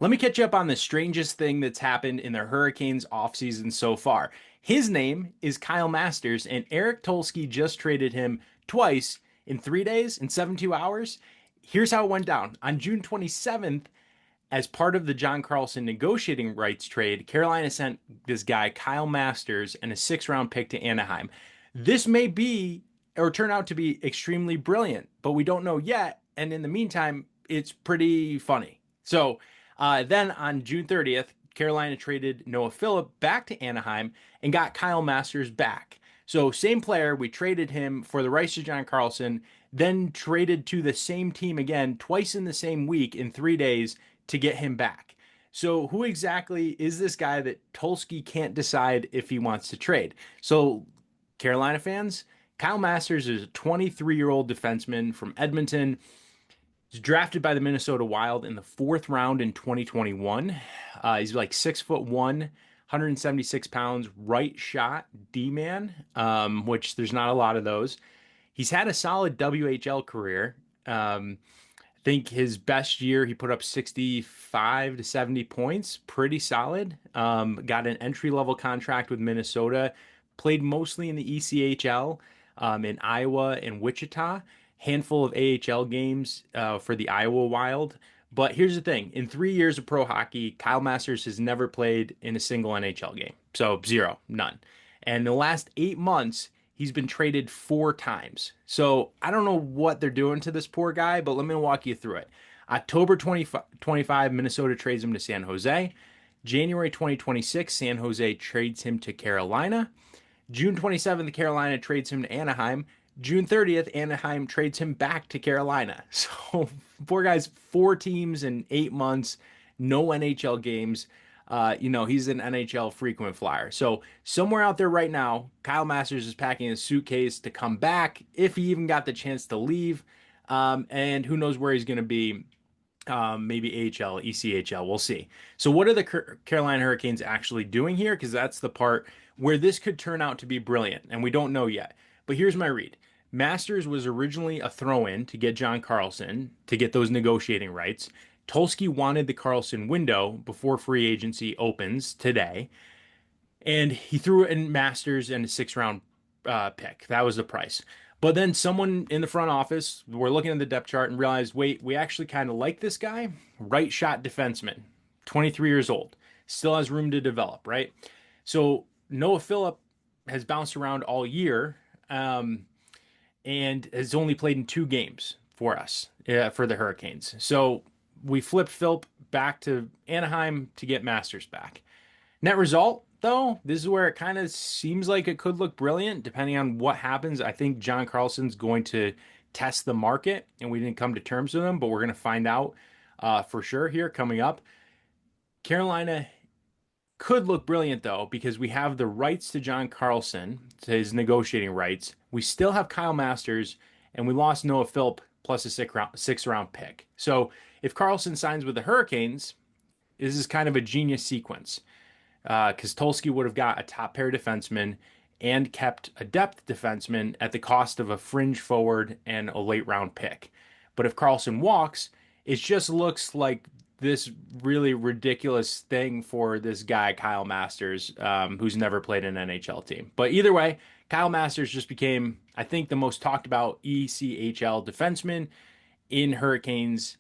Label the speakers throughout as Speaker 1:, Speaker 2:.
Speaker 1: Let me catch you up on the strangest thing that's happened in the Hurricanes offseason so far. His name is Kyle Masters, and Eric Tulsky just traded him twice in 3 days, in 72 hours. Here's how it went down. On June 27th, as part of the John Carlson negotiating rights trade, Carolina sent this guy, Kyle Masters, and a 6th round pick to Anaheim. This may be or turn out to be extremely brilliant, but we don't know yet. And in the meantime, it's pretty funny. Then on June 30th, Carolina traded Noah Phillip back to Anaheim and got Kyle Masters back. So, same player, we traded him for the rights to John Carlson, then traded to the same team again twice in the same week in 3 days to get him back. So, who exactly is this guy that Tulsky can't decide if he wants to trade? So, Carolina fans, Kyle Masters is a 23-year-old defenseman from Edmonton. He's drafted by the Minnesota Wild in the 4th round in 2021. He's like 6'1", 176 pounds, right shot D man, which there's not a lot of those. He's had a solid WHL career. I think his best year he put up 65 to 70 points, pretty solid. Got an entry level contract with Minnesota, played mostly in the ECHL, in Iowa and Wichita, handful of AHL games for the Iowa Wild. But here's the thing: in 3 years of pro hockey, Kyle Masters has never played in a single NHL game. So zero, none. And in the last 8 months, he's been traded 4 times. So I don't know what they're doing to this poor guy, but let me walk you through it. October 2025, Minnesota trades him to San Jose. January 2026, San Jose trades him to Carolina. June 27th, Carolina trades him to Anaheim. June 30th, Anaheim trades him back to Carolina. So, poor guy's 4 teams in 8 months, no NHL games. He's an NHL frequent flyer. So, somewhere out there right now, Kyle Masters is packing his suitcase to come back if he even got the chance to leave. And who knows where he's going to be, maybe AHL, ECHL. We'll see. So, what are the Carolina Hurricanes actually doing here? Because that's the part where this could turn out to be brilliant, and we don't know yet. But here's my read. Masters was originally a throw in to get John Carlson to get those negotiating rights. Tulsky wanted the Carlson window before free agency opens today, and he threw in Masters and a 6th round pick. That was the price. But then someone in the front office were looking at the depth chart and realized, wait, we actually kind of like this guy. Right shot defenseman, 23 years old, still has room to develop, right? So Noah Phillip has bounced around all year, and has only played in 2 games for us, for the Hurricanes. So we flipped Phillip back to Anaheim to get Masters back. Net result, though, this is where it kind of seems like it could look brilliant depending on what happens. I think John Carlson's going to test the market, and we didn't come to terms with him, but we're going to find out for sure here coming up. Carolina could look brilliant, though, because we have the rights to John Carlson, to his negotiating rights. We still have Kyle Masters, and we lost Noah Phillip plus a 6th round pick. So if Carlson signs with the Hurricanes, this is kind of a genius sequence, because Tulsky would have got a top pair defenseman and kept a depth defenseman at the cost of a fringe forward and a late round pick. But if Carlson walks, it just looks like this really ridiculous thing for this guy, Kyle Masters, who's never played an NHL team. But either way, Kyle Masters just became, I think, the most talked about ECHL defenseman in Hurricanes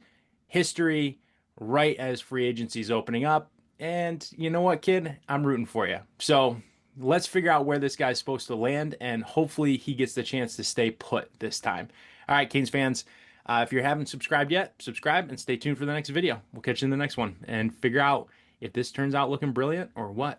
Speaker 1: history right as free agency is opening up. And you know what, kid? I'm rooting for you. So let's figure out where this guy's supposed to land, and hopefully he gets the chance to stay put this time. All right, Canes fans, if you haven't subscribed yet, subscribe and stay tuned for the next video. We'll catch you in the next one and figure out if this turns out looking brilliant or what.